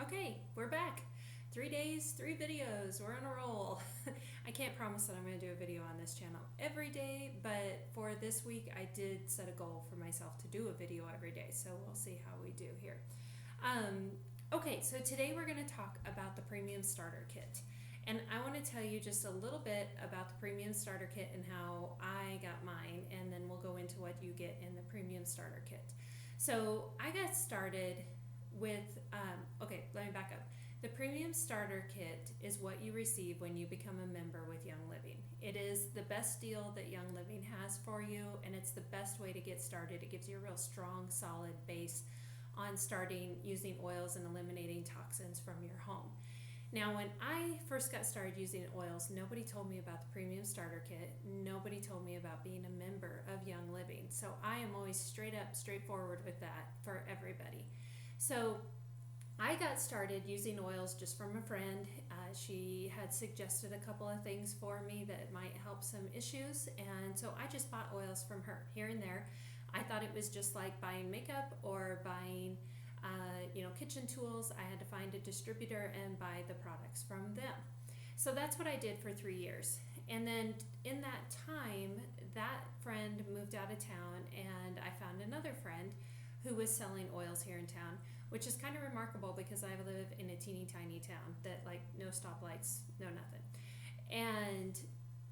Okay, we're back. 3 days, 3 videos, we're on a roll. I can't promise that I'm going to do a video on this channel every day, but for this week I did set a goal for myself to do a video every day, so we'll see how we do here. Okay, so today we're going to talk about the Premium Starter Kit. And I want to tell you just a little bit about the Premium Starter Kit and how I got mine, and then we'll go into what you get in the Premium Starter Kit. So I got started with, okay, let me back up. The Premium Starter Kit is what you receive when you become a member with Young Living. It is the best deal that Young Living has for you, and it's the best way to get started. It gives you a real strong, solid base on starting using oils and eliminating toxins from your home. Now, when I first got started using oils, nobody told me about the Premium Starter Kit. Nobody told me about being a member of Young Living. So I am always straight up, straightforward with that for everybody. So I got started using oils just from a friend. She had suggested a couple of things for me that might help some issues, and so I just bought oils from her here and there. I thought it was just like buying makeup or buying kitchen tools. I had to find a distributor and buy the products from them. So that's what I did for 3 years. And then in that time, that friend moved out of town, and I found another friend who was selling oils here in town, which is kind of remarkable because I live in a teeny tiny town that, like, no stoplights, no nothing. And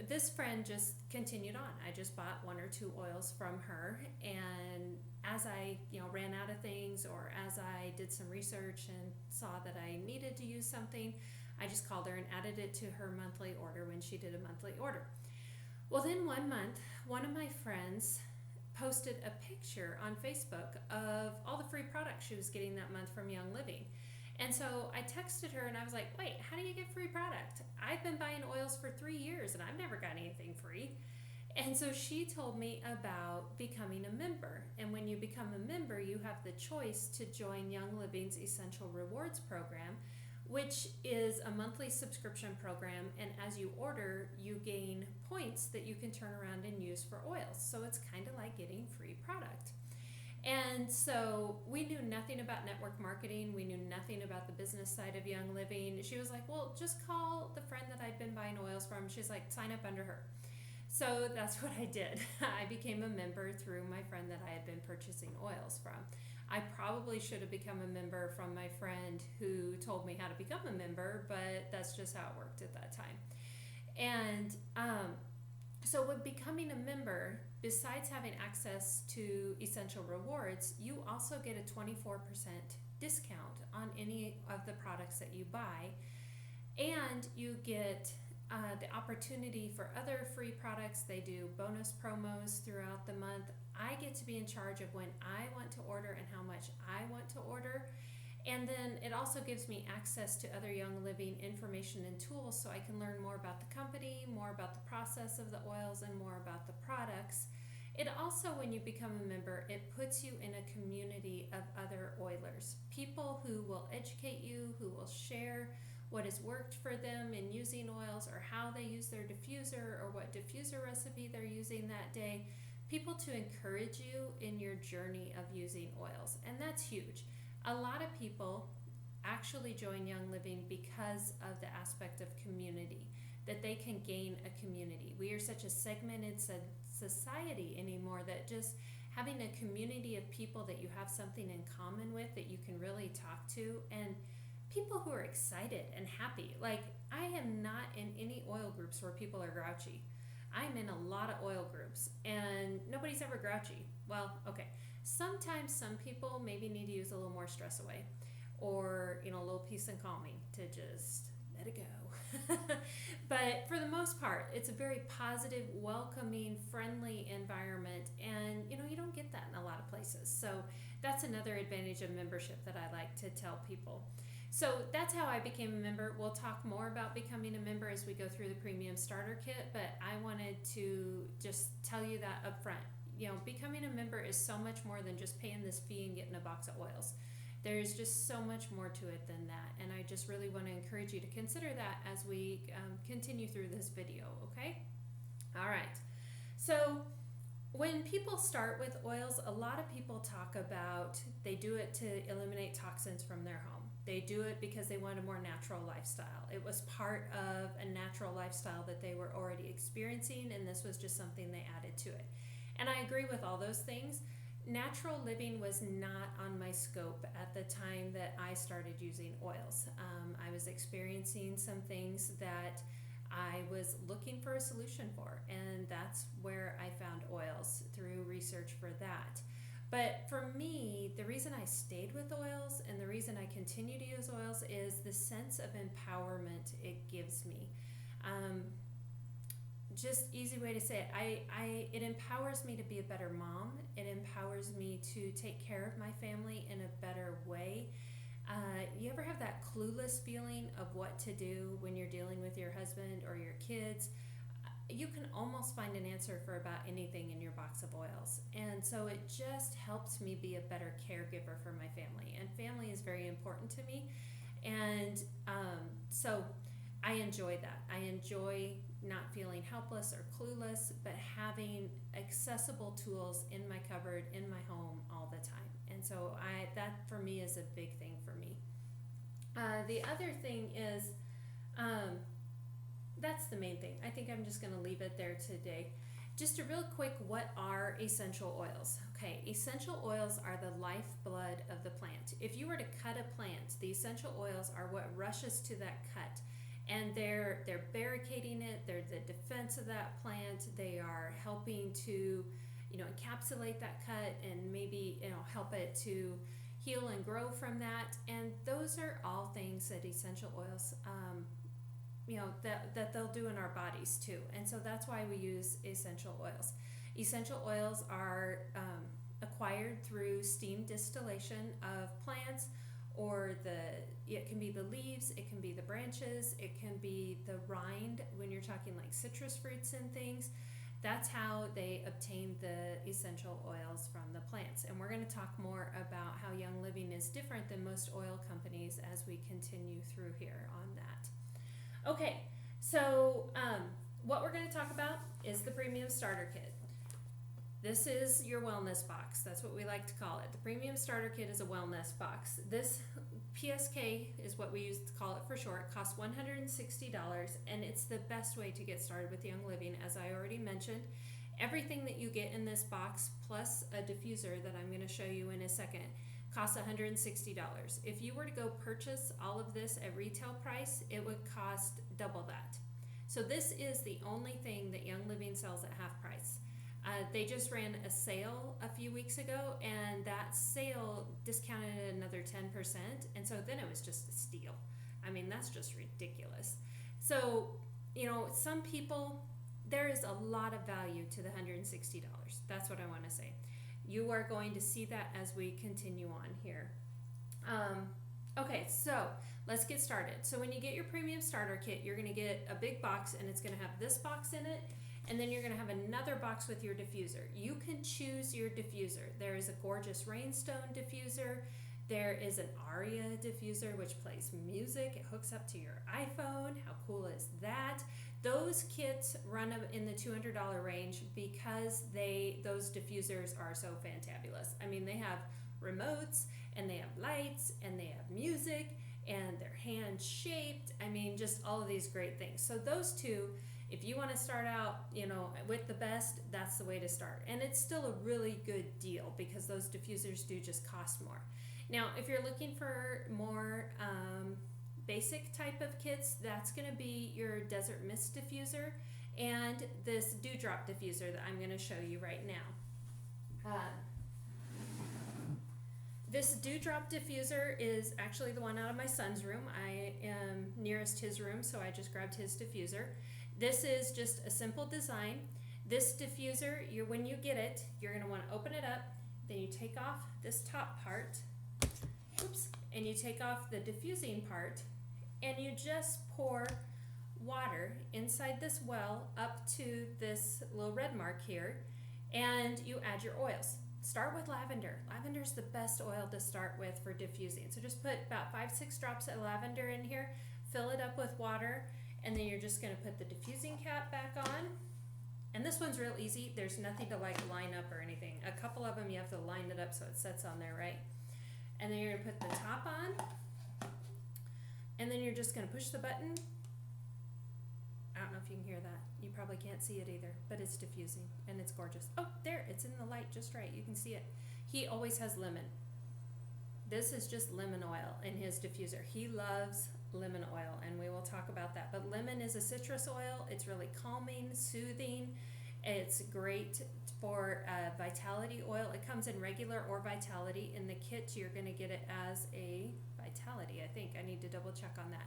this friend just continued on. I just bought 1 or 2 oils from her, and as I ran out of things, or as I did some research and saw that I needed to use something, I just called her and added it to her monthly order when she did a monthly order. Well, then one month, one of my friends posted a picture on Facebook of all the free products she was getting that month from Young Living. And so I texted her and I was like, wait, how do you get free product? I've been buying oils for 3 years and I've never got anything free. And so she told me about becoming a member. And when you become a member, you have the choice to join Young Living's Essential Rewards program, which is a monthly subscription program, and as you order, you gain points that you can turn around and use for oils. So it's kind of like getting free product. And so we knew nothing about network marketing. We knew nothing about the business side of Young Living. She was like, well, just call the friend that I'd been buying oils from. She's like, sign up under her. So that's what I did. I became a member through my friend that I had been purchasing oils from. I probably should have become a member from my friend who told me how to become a member, but that's just how it worked at that time. And so with becoming a member, besides having access to Essential Rewards, you also get a 24% discount on any of the products that you buy, and you get the opportunity for other free products. They do bonus promos throughout the month. I get to be in charge of when I want to order and how much I want to order. And then it also gives me access to other Young Living information and tools, so I can learn more about the company, more about the process of the oils, and more about the products. It also, when you become a member, it puts you in a community of other oilers, people who will educate you, who will share what has worked for them in using oils, or how they use their diffuser, or what diffuser recipe they're using that day. People to encourage you in your journey of using oils, and that's huge. A lot of people actually join Young Living because of the aspect of community, that they can gain a community. We are such a segmented society anymore that just having a community of people that you have something in common with, that you can really talk to, and people who are excited and happy. Like, I am not in any oil groups where people are grouchy. I'm in a lot of oil groups and nobody's ever grouchy. Well, okay. Sometimes some people maybe need to use a little more stress away, or, a little peace and calming to just let it go. But for the most part, it's a very positive, welcoming, friendly environment, and you don't get that in a lot of places. So that's another advantage of membership that I like to tell people. So that's how I became a member. We'll talk more about becoming a member as we go through the Premium Starter Kit, but I wanted to just tell you that up front. Becoming a member is so much more than just paying this fee and getting a box of oils. There's just so much more to it than that, and I just really want to encourage you to consider that as we continue through this video, okay? All right. So when people start with oils, a lot of people talk about they do it to eliminate toxins from their home. They do it because they want a more natural lifestyle. It was part of a natural lifestyle that they were already experiencing, and this was just something they added to it. And I agree with all those things. Natural living was not on my scope at the time that I started using oils. I was experiencing some things that I was looking for a solution for, and that's where I found oils through research for that. But for me, the reason I stayed with oils and the reason I continue to use oils is the sense of empowerment it gives me. Just easy way to say it, it empowers me to be a better mom. It empowers me to take care of my family in a better way. You ever have that clueless feeling of what to do when you're dealing with your husband or your kids? You can almost find an answer for about anything in your box of oils. And so it just helps me be a better caregiver for my family. And family is very important to me. And so I enjoy that. I enjoy not feeling helpless or clueless, but having accessible tools in my cupboard, in my home all the time. And so that for me is a big thing for me. The other thing is, that's the main thing. I think I'm just going to leave it there today. Just a real quick, what are essential oils? Okay, essential oils are the lifeblood of the plant. If you were to cut a plant, the essential oils are what rushes to that cut. And they're barricading it, they're the defense of that plant, they are helping to, encapsulate that cut and maybe, help it to heal and grow from that. And those are all things that essential oils, that they'll do in our bodies too. And so that's why we use essential oils. Essential oils are acquired through steam distillation of plants, or it can be the leaves, it can be the branches, it can be the rind when you're talking like citrus fruits and things. That's how they obtain the essential oils from the plants. And we're going to talk more about how Young Living is different than most oil companies as we continue through here on that. Okay, so what we're going to talk about is the Premium Starter Kit. This is your wellness box. That's what we like to call it. The Premium Starter Kit is a wellness box. This PSK is what we use to call it for short. It costs $160, and it's the best way to get started with Young Living. As I already mentioned, everything that you get in this box, plus a diffuser that I'm going to show you in a second, costs $160. If you were to go purchase all of this at retail price, it would cost double that. So this is the only thing that Young Living sells at half price. They just ran a sale a few weeks ago, and that sale discounted another 10%, and so then it was just a steal. I mean, that's just ridiculous. So, some people, there is a lot of value to the $160. That's what I want to say. You are going to see that as we continue on here. Okay, so let's get started. So when you get your Premium Starter Kit, you're going to get a big box, and it's going to have this box in it, and then you're going to have another box with your diffuser. You can choose your diffuser. There is a gorgeous Rainstone diffuser. There is an Aria diffuser, which plays music. It hooks up to your iPhone. How cool is that? Those kits run in the $200 range because those diffusers are so fantabulous. I mean, they have remotes, and they have lights, and they have music, and they're hand-shaped. I mean, just all of these great things. So those two, if you want to start out, with the best, that's the way to start. And it's still a really good deal because those diffusers do just cost more. Now, if you're looking for more basic type of kits, that's going to be your Desert Mist diffuser and this Dewdrop diffuser that I'm going to show you right now. This Dewdrop diffuser is actually the one out of my son's room. I am nearest his room, so I just grabbed his diffuser. This is just a simple design. This diffuser, when you get it, you're going to want to open it up, then you take off this top part, and you take off the diffusing part, and you just pour water inside this well up to this little red mark here, and you add your oils. Start with lavender. Lavender is the best oil to start with for diffusing. So just put about 5-6 drops of lavender in here, fill it up with water, and then you're just going to put the diffusing cap back on. And this one's real easy. There's nothing to line up or anything. A couple of them you have to line it up so it sets on there, right? And then you're going to put the top on, then you're just going to push the button. I don't know if you can hear that. You probably can't see it either, but it's diffusing and it's gorgeous. Oh, there, it's in the light just right. You can see it. He always has lemon. This is just lemon oil in his diffuser. He loves lemon oil, and we will talk about that. But lemon is a citrus oil. It's really calming, soothing. It's great for vitality oil. It comes in regular or vitality. In the kit, you're going to get it as a vitality, I think. I need to double check on that.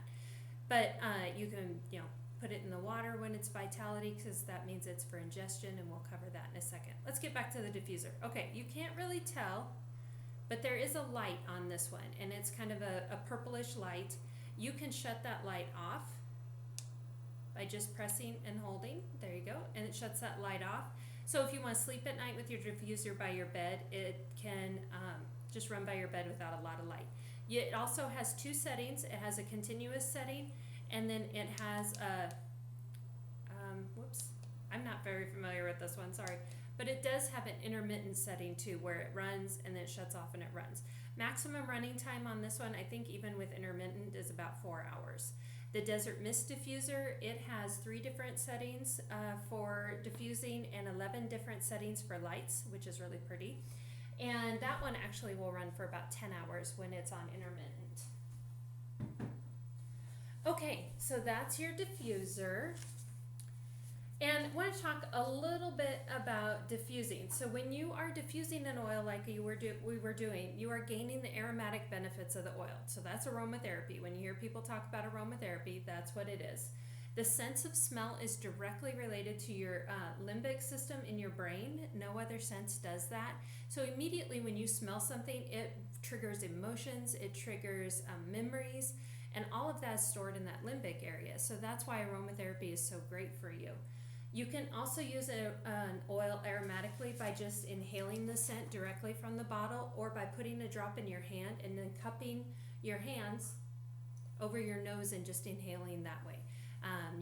But you can, put it in the water when it's vitality, because that means it's for ingestion, and we'll cover that in a second. Let's get back to the diffuser. Okay, you can't really tell, but there is a light on this one, and it's kind of a purplish light. You can shut that light off by just pressing and holding. There you go, and it shuts that light off. So if you want to sleep at night with your diffuser by your bed, it can just run by your bed without a lot of light. It also has two settings. It has a continuous setting, and then it has a, I'm not very familiar with this one, sorry. But it does have an intermittent setting too, where it runs and then it shuts off and it runs. Maximum running time on this one, I think even with intermittent, is about 4 hours. The Desert Mist diffuser, it has 3 different settings for diffusing and 11 different settings for lights, which is really pretty. And that one actually will run for about 10 hours when it's on intermittent. Okay, so that's your diffuser. And I want to talk a little bit about diffusing. So when you are diffusing an oil like we were doing, you are gaining the aromatic benefits of the oil. So that's aromatherapy. When you hear people talk about aromatherapy, that's what it is. The sense of smell is directly related to your limbic system in your brain. No other sense does that. So immediately when you smell something, it triggers emotions, it triggers memories, and all of that is stored in that limbic area. So that's why aromatherapy is so great for you. You can also use an oil aromatically by just inhaling the scent directly from the bottle, or by putting a drop in your hand and then cupping your hands over your nose and just inhaling that way.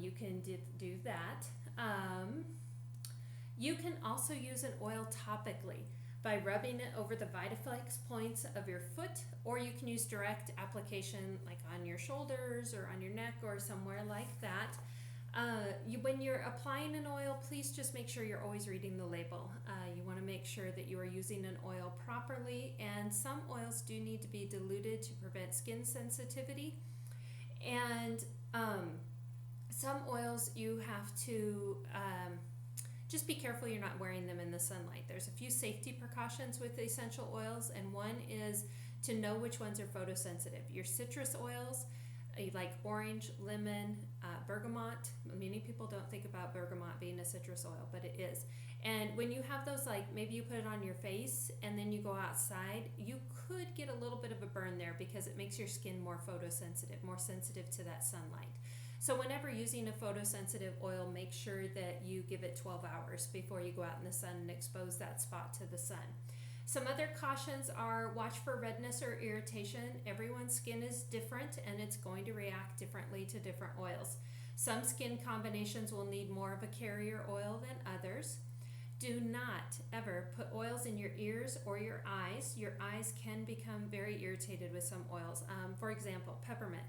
You can do that. You can also use an oil topically by rubbing it over the Vitaflex points of your foot, or you can use direct application like on your shoulders or on your neck or somewhere like that. When you're applying an oil, please just make sure you're always reading the label. You want to make sure that you are using an oil properly, and some oils do need to be diluted to prevent skin sensitivity. And some oils you have to just be careful you're not wearing them in the sunlight. There's a few safety precautions with essential oils, and one is to know which ones are photosensitive. Your citrus oils, like orange, lemon, bergamot. Many people don't think about bergamot being a citrus oil, but it is. And when you have those, like maybe you put it on your face and then you go outside, you could get a little bit of a burn there because it makes your skin more photosensitive, more sensitive to that sunlight. So whenever using a photosensitive oil, make sure that you give it 12 hours before you go out in the sun and expose that spot to the sun. Some other cautions are watch for redness or irritation. Everyone's skin is different and it's going to react differently to different oils. Some skin combinations will need more of a carrier oil than others. Do not ever put oils in your ears or your eyes. Your eyes can become very irritated with some oils. For example, peppermint.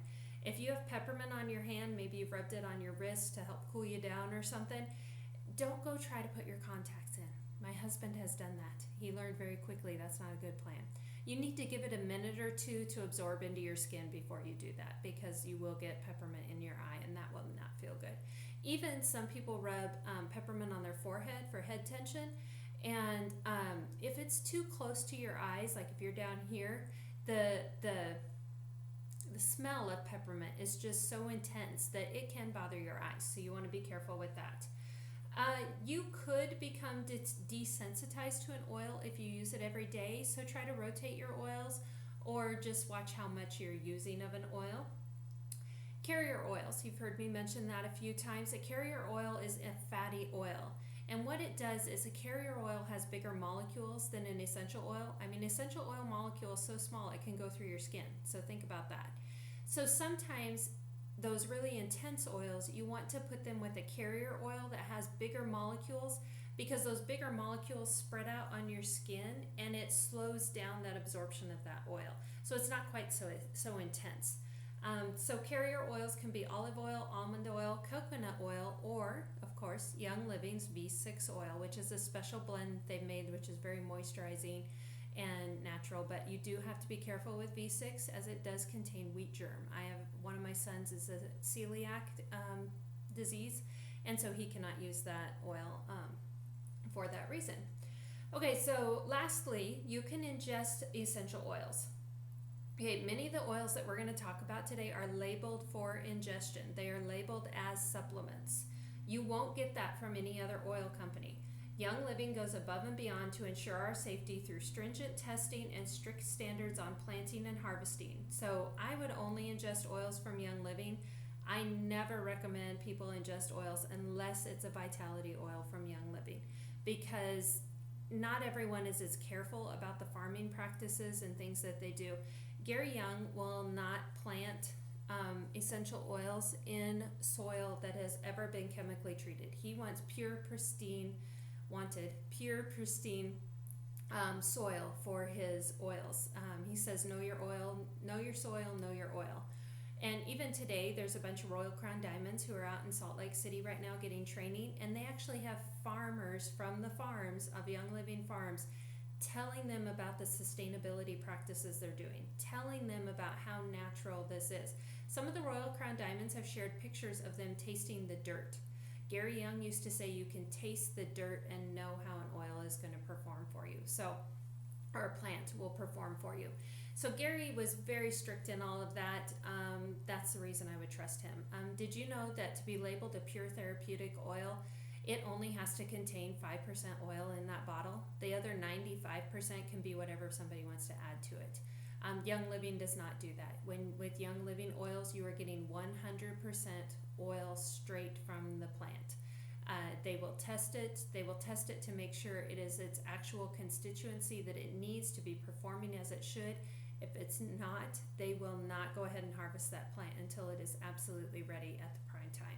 If you have peppermint on your hand, maybe you've rubbed it on your wrist to help cool you down or something, don't go try to put your contacts in. My husband has done that. He learned very quickly that's not a good plan. You need to give it a minute or two to absorb into your skin before you do that, because you will get peppermint in your eye and that will not feel good. Even some people rub peppermint on their forehead for head tension, and if it's too close to your eyes, like if you're down here, the smell of peppermint is just so intense that it can bother your eyes, so you want to be careful with that. You could become desensitized to an oil if you use it every day, so try to rotate your oils or just watch how much you're using of an oil. Carrier oils, you've heard me mention that a few times. A carrier oil is a fatty oil, and what it does is a carrier oil has bigger molecules than an essential oil. I mean, essential oil molecule is so small it can go through your skin, so think about that. So sometimes those really intense oils, you want to put them with a carrier oil that has bigger molecules, because those bigger molecules spread out on your skin and it slows down that absorption of that oil. So it's not quite so intense. So carrier oils can be olive oil, almond oil, coconut oil, or of course Young Living's V6 oil, which is a special blend they've made, which is very moisturizing and natural. But you do have to be careful with V6 as it does contain wheat germ. I have one of my sons is a celiac disease, and so he cannot use that oil for that reason. Okay, so lastly, you can ingest essential oils. Okay, many of the oils that we're going to talk about today are labeled for ingestion. They are labeled as supplements. You won't get that from any other oil company. Young Living goes above and beyond to ensure our safety through stringent testing and strict standards on planting and harvesting. So I would only ingest oils from Young Living. I never recommend people ingest oils unless it's a Vitality oil from Young Living, because not everyone is as careful about the farming practices and things that they do. Gary Young will not plant essential oils in soil that has ever been chemically treated. He wants pure, pristine soil for his oils. He says, know your oil, know your soil, know your oil. And even today, there's a bunch of Royal Crown Diamonds who are out in Salt Lake City right now getting training, and they actually have farmers from the farms of Young Living Farms telling them about the sustainability practices they're doing, telling them about how natural this is. Some of the Royal Crown Diamonds have shared pictures of them tasting the dirt. Gary Young used to say you can taste the dirt and know how an oil is going to perform for you. So, or a plant will perform for you. So Gary was very strict in all of that. That's the reason I would trust him. Did you know that to be labeled a pure therapeutic oil, it only has to contain 5% oil in that bottle? The other 95% can be whatever somebody wants to add to it. Young Living does not do that. With Young Living oils, you are getting 100% oil straight from the plant. They will test it. They will test it to make sure it is its actual constituency that it needs to be performing as it should. If it's not, they will not go ahead and harvest that plant until it is absolutely ready at the prime time.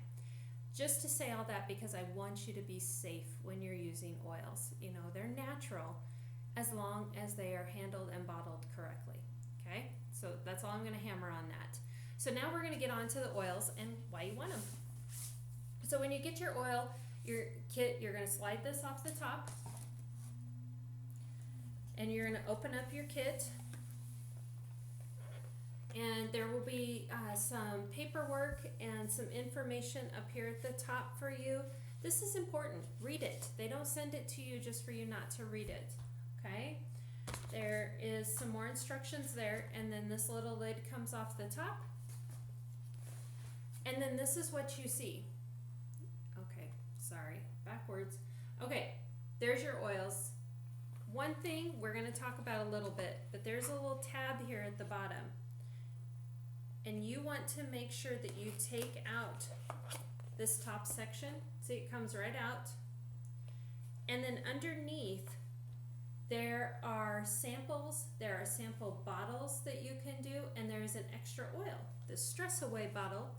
Just to say all that because I want you to be safe when you're using oils. You know, they're natural as long as they are handled and bottled correctly. Okay, so that's all I'm going to hammer on that. So now we're going to get on to the oils and why you want them. So when you get your oil, your kit, you're going to slide this off the top, and you're going to open up your kit, and there will be some paperwork and some information up here at the top for you. This is important. Read it. They don't send it to you just for you not to read it. Okay? There is some more instructions there, and then this little lid comes off the top. And then this is what you see. Okay, sorry, backwards. Okay, there's your oils. One thing we're going to talk about a little bit, but there's a little tab here at the bottom. And you want to make sure that you take out this top section. See, it comes right out. And then underneath, there are samples. There are sample bottles that you can do, and there's an extra oil. The Stress Away bottle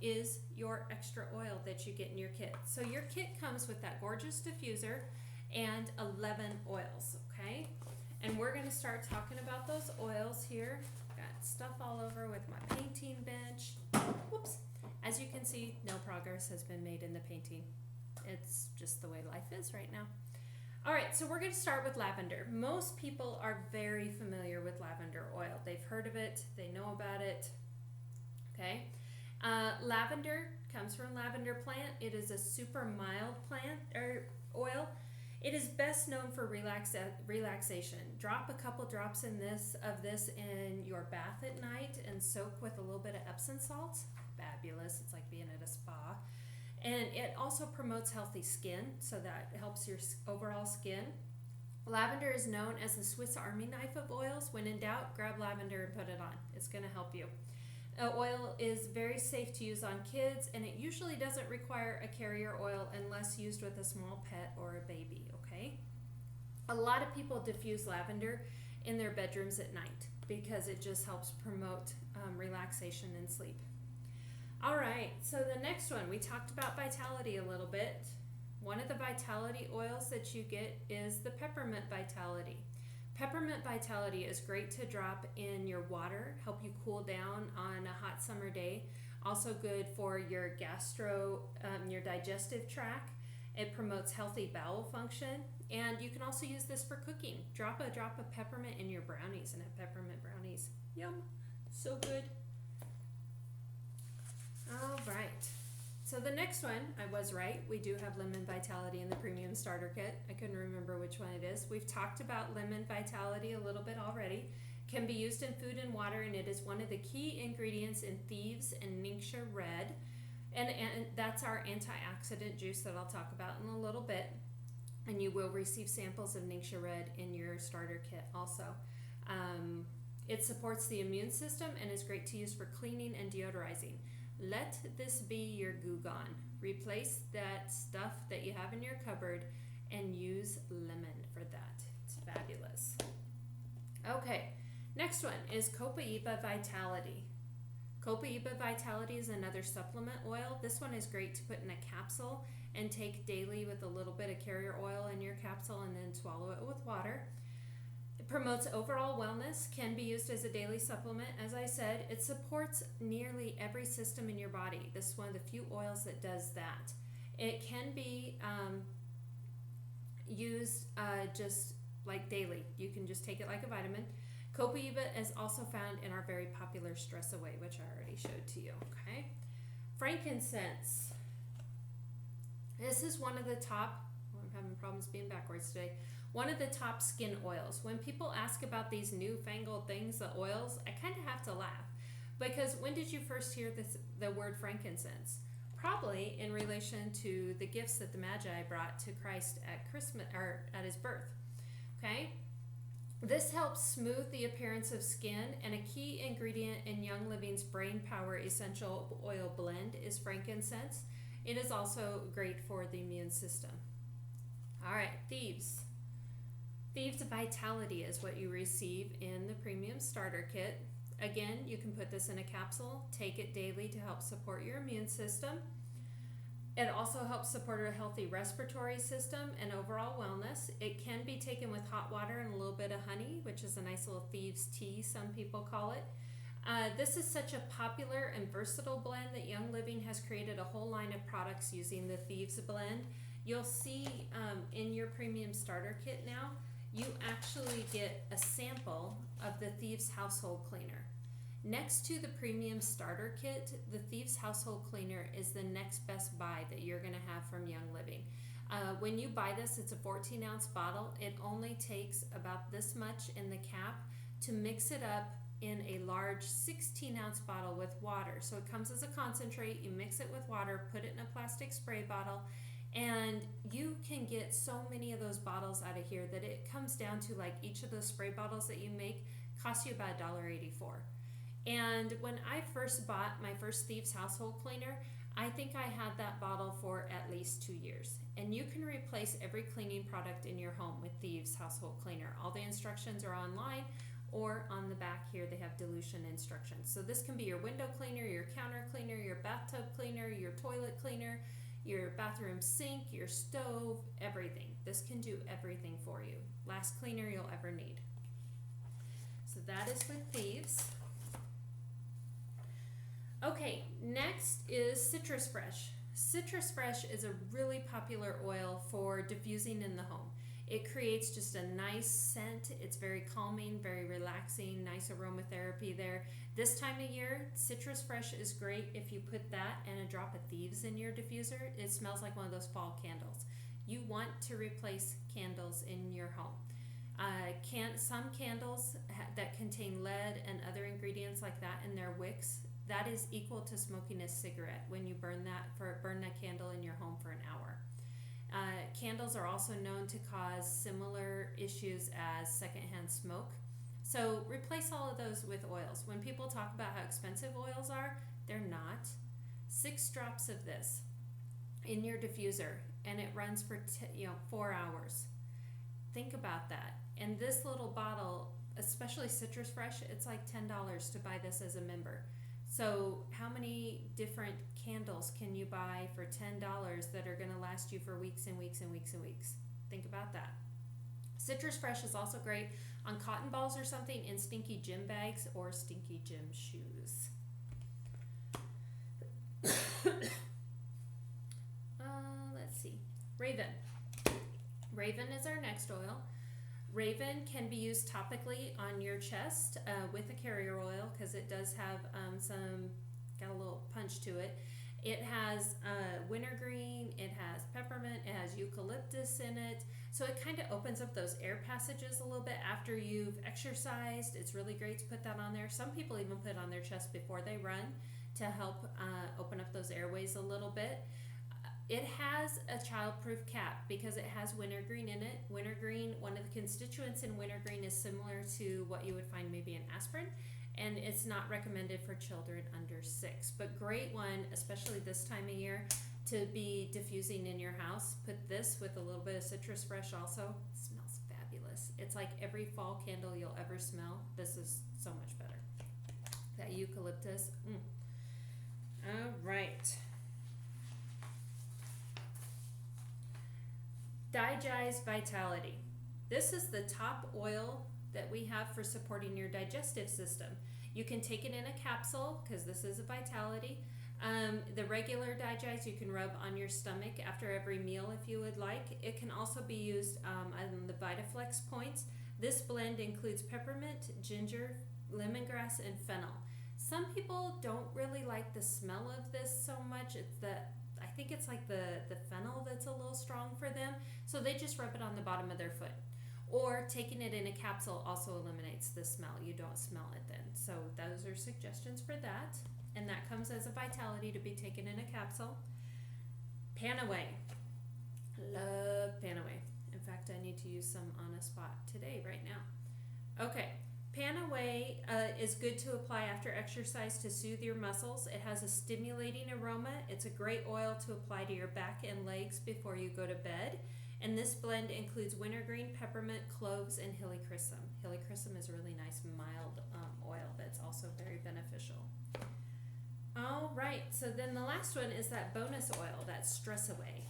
is your extra oil that you get in your kit. So your kit comes with that gorgeous diffuser and 11 oils, okay? And we're going to start talking about those oils here. Got stuff all over with my painting bench. Whoops. As you can see, no progress has been made in the painting. It's just the way life is right now. All right, so we're going to start with lavender. Most people are very familiar with lavender oil. They've heard of it. They know about it. Okay. Lavender comes from lavender plant. It is a super mild plant or oil. It is best known for relaxation. Drop a couple drops of this in your bath at night and soak with a little bit of Epsom salt. Fabulous. It's like being at a spa. And it also promotes healthy skin, so that helps your overall skin. Lavender is known as the Swiss Army knife of oils. When in doubt, grab lavender and put it on. It's going to help you. Oil is very safe to use on kids, and it usually doesn't require a carrier oil unless used with a small pet or a baby, okay? A lot of people diffuse lavender in their bedrooms at night because it just helps promote relaxation and sleep. All right, so the next one, we talked about Vitality a little bit. One of the Vitality oils that you get is the Peppermint Vitality. Peppermint Vitality is great to drop in your water, help you cool down on a hot summer day. Also good for your your digestive tract. It promotes healthy bowel function, and you can also use this for cooking. Drop a drop of peppermint in your brownies and have peppermint brownies. Yum, so good. All right. So the next one, I was right. We do have Lemon Vitality in the Premium Starter Kit. I couldn't remember which one it is. We've talked about Lemon Vitality a little bit already. Can be used in food and water, and it is one of the key ingredients in Thieves and Ningxia Red. And that's our antioxidant juice that I'll talk about in a little bit. And you will receive samples of Ningxia Red in your starter kit also. It supports the immune system and is great to use for cleaning and deodorizing. Let this be your Goo Gone. Replace that stuff that you have in your cupboard and use lemon for that. It's fabulous. Okay, next one is Copaiba Vitality. Copaiba Vitality is another supplement oil. This one is great to put in a capsule and take daily with a little bit of carrier oil in your capsule and then swallow it with water. It promotes overall wellness, can be used as a daily supplement. As I said, it supports nearly every system in your body. This is one of the few oils that does that. It can be used just like daily. You can just take it like a vitamin. Copaiba is also found in our very popular Stress Away, which I already showed to you. Okay, frankincense. This is one of the top, I'm having problems being backwards today, one of the top skin oils. When people ask about these newfangled things, the oils, I kind of have to laugh. Because when did you first hear the word frankincense? Probably in relation to the gifts that the Magi brought to Christ at Christmas, or at his birth. Okay? This helps smooth the appearance of skin, and a key ingredient in Young Living's Brain Power Essential Oil Blend is frankincense. It is also great for the immune system. All right, Thieves. Thieves Vitality is what you receive in the Premium Starter Kit. Again, you can put this in a capsule, take it daily to help support your immune system. It also helps support a healthy respiratory system and overall wellness. It can be taken with hot water and a little bit of honey, which is a nice little thieves tea, some people call it. This is such a popular and versatile blend that Young Living has created a whole line of products using the Thieves blend. You'll see in your Premium Starter Kit now, you actually get a sample of the Thieves Household Cleaner. Next to the Premium Starter Kit, the Thieves Household Cleaner is the next best buy that you're going to have from Young Living. When you buy this, it's a 14-ounce bottle. It only takes about this much in the cap to mix it up in a large 16-ounce bottle with water. So it comes as a concentrate. You mix it with water, put it in a plastic spray bottle, and you can get so many of those bottles out of here that it comes down to, like, each of those spray bottles that you make costs you about $1.84. And when I first bought my first Thieves Household Cleaner, I think I had that bottle for at least 2 years. And you can replace every cleaning product in your home with Thieves Household Cleaner. All the instructions are online, or on the back here they have dilution instructions. So this can be your window cleaner, your counter cleaner, your bathtub cleaner, your toilet cleaner, your bathroom sink, your stove, everything. This can do everything for you. Last cleaner you'll ever need. So that is with Thieves. Okay, next is Citrus Fresh. Citrus Fresh is a really popular oil for diffusing in the home. It creates just a nice scent. It's very calming, very relaxing, nice aromatherapy there. This time of year, Citrus Fresh is great if you put that and a drop of Thieves in your diffuser. It smells like one of those fall candles. You want to replace candles in your home. Some candles that contain lead and other ingredients like that in their wicks, that is equal to smoking a cigarette when you burn that candle in your home for an hour. Candles are also known to cause similar issues as secondhand smoke. So replace all of those with oils. When people talk about how expensive oils are, they're not. 6 drops of this in your diffuser, and it runs for 4 hours. Think about that. And this little bottle, especially Citrus Fresh, it's like $10 to buy this as a member. So how many different candles can you buy for $10 that are going to last you for weeks and weeks and weeks and weeks? Think about that. Citrus Fresh is also great on cotton balls or something in stinky gym bags or stinky gym shoes. Let's see. Raven. Raven is our next oil. Raven can be used topically on your chest with a carrier oil because it does have got a little punch to it. It has wintergreen, it has peppermint, it has eucalyptus in it. So it kind of opens up those air passages a little bit after you've exercised. It's really great to put that on there. Some people even put it on their chest before they run to help open up those airways a little bit. It has a childproof cap because it has wintergreen in it. Wintergreen, one of the constituents in wintergreen is similar to what you would find maybe in aspirin, and it's not recommended for children under 6. But great one, especially this time of year, to be diffusing in your house. Put this with a little bit of Citrus Fresh also. It smells fabulous. It's like every fall candle you'll ever smell. This is so much better. That eucalyptus. All right. Digest Vitality. This is the top oil that we have for supporting your digestive system. You can take it in a capsule because this is a Vitality. The regular Digest you can rub on your stomach after every meal if you would like. It can also be used on the VitaFlex points. This blend includes peppermint, ginger, lemongrass, and fennel. Some people don't really like the smell of this so much. I think it's like the fennel that's a little strong for them, so they just rub it on the bottom of their foot. Or taking it in a capsule also eliminates the smell. You don't smell it then. So those are suggestions for that, and that comes as a Vitality to be taken in a capsule. Panaway. Love Panaway. In fact, I need to use some on a spot today, right now. Okay. Panaway is good to apply after exercise to soothe your muscles. It has a stimulating aroma. It's a great oil to apply to your back and legs before you go to bed. And this blend includes wintergreen, peppermint, cloves, and helichrysum. Helichrysum is a really nice mild oil that's also very beneficial. All right, so then the last one is that bonus oil, that Stress Away.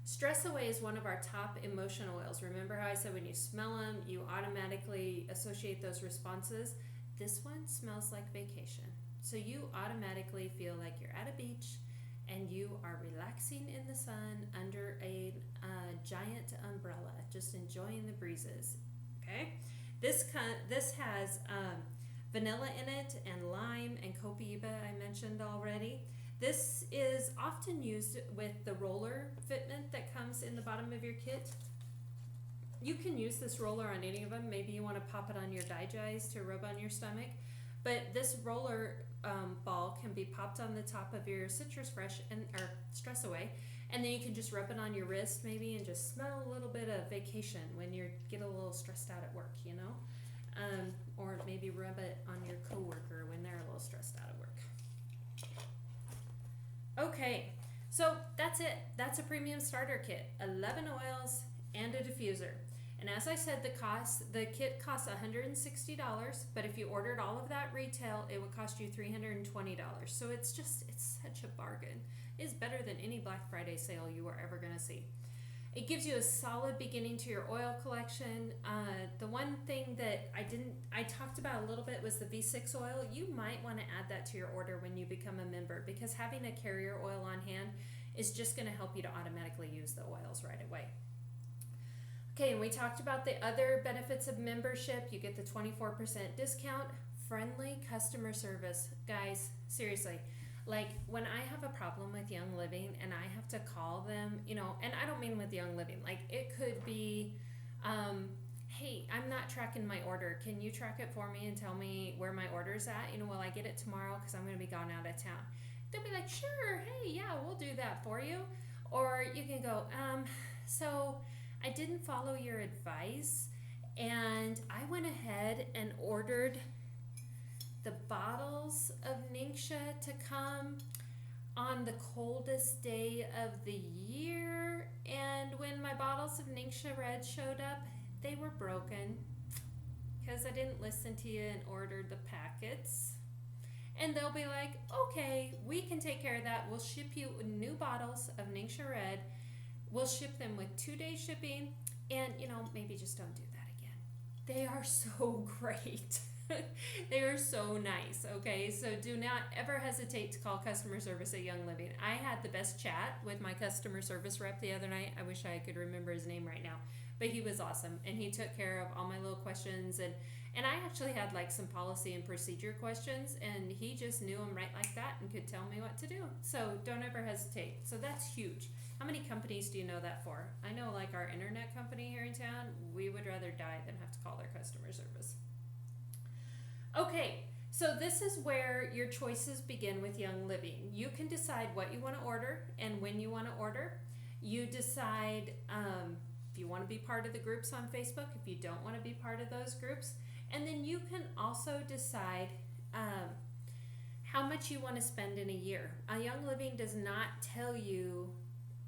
Stress Away is one of our top emotion oils. Remember how I said when you smell them, you automatically associate those responses? This one smells like vacation. So you automatically feel like you're at a beach and you are relaxing in the sun under a giant umbrella, just enjoying the breezes. Okay? This has vanilla in it and lime and copaiba I mentioned already. This is often used with the roller fitment that comes in the bottom of your kit. You can use this roller on any of them. Maybe you want to pop it on your Digest to rub on your stomach. But this roller ball can be popped on the top of your Citrus Fresh or Stress Away, and then you can just rub it on your wrist maybe and just smell a little bit of vacation when you get a little stressed out at work, you know? Or maybe rub it on your coworker when they're a little stressed out at work. Okay, so that's it. That's a premium starter kit. 11 oils and a diffuser. And as I said, the kit costs $160, but if you ordered all of that retail, it would cost you $320. So it's such a bargain. It's better than any Black Friday sale you are ever going to see. It gives you a solid beginning to your oil collection. The one thing that I talked about a little bit was the V6 oil. You might want to add that to your order when you become a member, because having a carrier oil on hand is just going to help you to automatically use the oils right away. Okay, and we talked about the other benefits of membership. You get the 24% discount, friendly customer service. Guys, seriously, like when I have a problem with Young Living and I have to call them, you know, and I don't mean with Young Living, like it could be, hey, I'm not tracking my order. Can you track it for me and tell me where my order's at? You know, will I get it tomorrow because I'm going to be gone out of town? They'll be like, sure, hey, yeah, we'll do that for you. Or you can go, so I didn't follow your advice and I went ahead and ordered the bottles of Ningxia to come on the coldest day of the year, and when my bottles of Ningxia Red showed up, they were broken because I didn't listen to you and ordered the packets. And they'll be like, okay, we can take care of that. We'll ship you new bottles of Ningxia Red. We'll ship them with 2-day shipping, and, you know, maybe just don't do that again. They are so great. They are so nice, okay? So do not ever hesitate to call customer service at Young Living. I had the best chat with my customer service rep the other night. I wish I could remember his name right now, but he was awesome, and he took care of all my little questions, and I actually had like some policy and procedure questions, and he just knew them right like that and could tell me what to do. So don't ever hesitate. So that's huge. How many companies do you know that for? I know like our internet company here in town, we would rather die than have to call their customer service. Okay, so this is where your choices begin with Young Living. You can decide what you want to order and when you want to order. You decide if you want to be part of the groups on Facebook, if you don't want to be part of those groups. And then you can also decide how much you want to spend in a year. Young Living does not tell you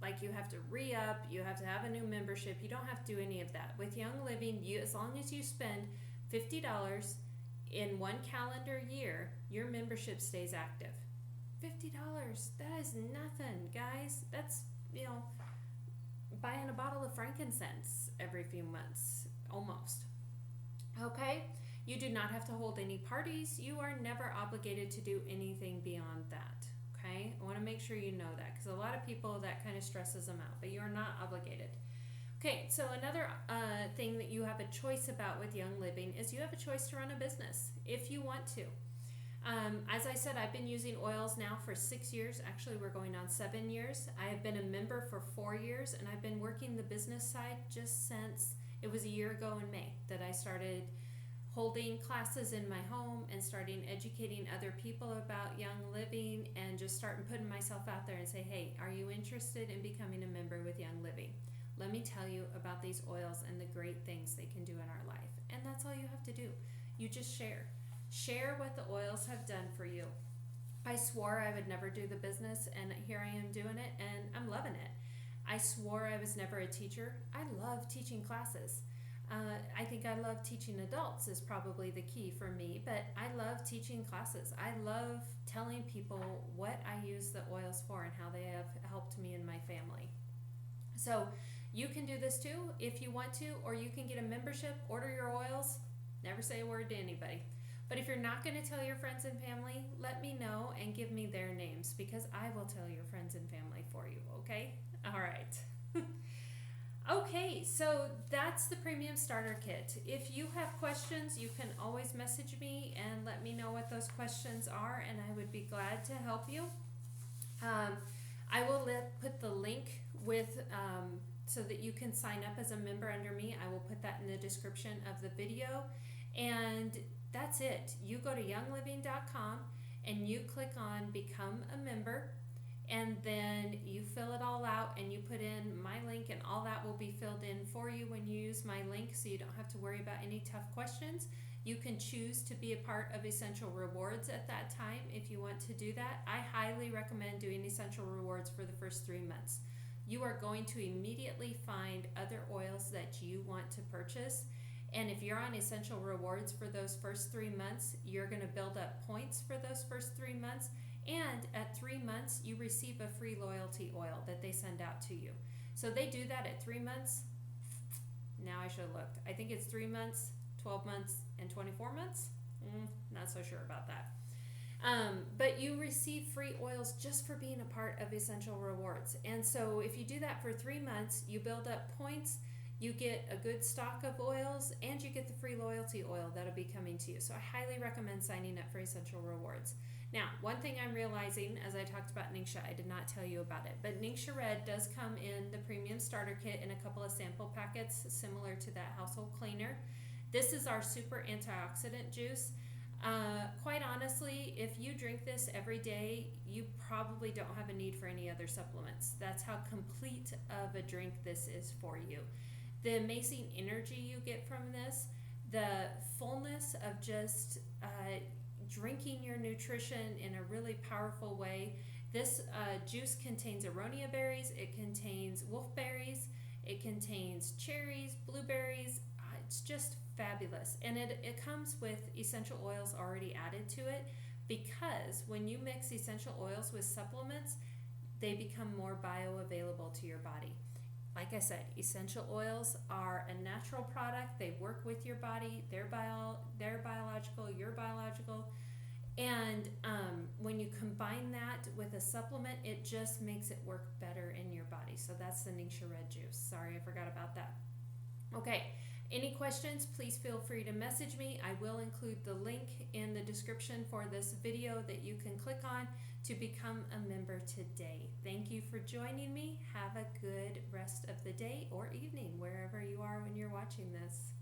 like you have to re-up, you have to have a new membership. You don't have to do any of that. With Young Living, as long as you spend $50 in one calendar year, your membership stays active. $50, that is nothing, guys. That's, buying a bottle of frankincense every few months, almost. Okay? You do not have to hold any parties. You are never obligated to do anything beyond that. Okay? I want to make sure you know that, because a lot of people, that kind of stresses them out, but you are not obligated. Okay, so another thing that you have a choice about with Young Living is you have a choice to run a business if you want to. As I said, I've been using oils now for 6 years. Actually, we're going on 7 years. I have been a member for 4 years, and I've been working the business side just since it was a year ago in May that I started holding classes in my home and starting educating other people about Young Living, and just starting putting myself out there and say, hey, are you interested in becoming a member with Young Living? Let me tell you about these oils and the great things they can do in our life. And that's all you have to do. You just share. Share what the oils have done for you. I swore I would never do the business, and here I am doing it, and I'm loving it. I swore I was never a teacher. I love teaching classes. I think I love teaching adults is probably the key for me, but I love teaching classes. I love telling people what I use the oils for and how they have helped me and my family. So you can do this too if you want to, or you can get a membership, order your oils, never say a word to anybody. But if you're not going to tell your friends and family, let me know and give me their names, because I will tell your friends and family for you, okay? All right. Okay, so that's the Premium Starter Kit. If you have questions, you can always message me and let me know what those questions are, and I would be glad to help you. I will put the link with so that you can sign up as a member under me. I will put that in the description of the video. And that's it. You go to youngliving.com and you click on Become a Member, and then you fill it all out and you put in my link, and all that will be filled in for you when you use my link, so you don't have to worry about any tough questions. You can choose to be a part of Essential Rewards at that time if you want to do that. I highly recommend doing Essential Rewards for the first 3 months. You are going to immediately find other oils that you want to purchase. And if you're on Essential Rewards for those first 3 months, you're going to build up points for those first 3 months. And at 3 months, you receive a free loyalty oil that they send out to you. So they do that at 3 months. Now I should have looked. I think it's 3 months, 12 months, and 24 months. Not so sure about that. But you receive free oils just for being a part of Essential Rewards. And so if you do that for 3 months, you build up points, you get a good stock of oils, and you get the free loyalty oil that'll be coming to you. So I highly recommend signing up for Essential Rewards. Now, one thing I'm realizing, as I talked about Ningxia, I did not tell you about it, but Ningxia Red does come in the Premium Starter Kit in a couple of sample packets similar to that household cleaner. This is our super antioxidant juice. Quite honestly, if you drink this every day, you probably don't have a need for any other supplements. That's how complete of a drink this is for you. The amazing energy you get from this, the fullness of just drinking your nutrition in a really powerful way. This juice contains aronia berries, it contains wolfberries, it contains cherries, blueberries. It's just fabulous. And it comes with essential oils already added to it, because when you mix essential oils with supplements, they become more bioavailable to your body. Like I said, essential oils are a natural product. They work with your body. They're biological. You're biological. And when you combine that with a supplement, it just makes it work better in your body. So that's the Ningxia Red Juice. Sorry, I forgot about that. Okay, any questions, please feel free to message me. I will include the link in the description for this video that you can click on to become a member today. Thank you for joining me. Have a good rest of the day or evening, wherever you are when you're watching this.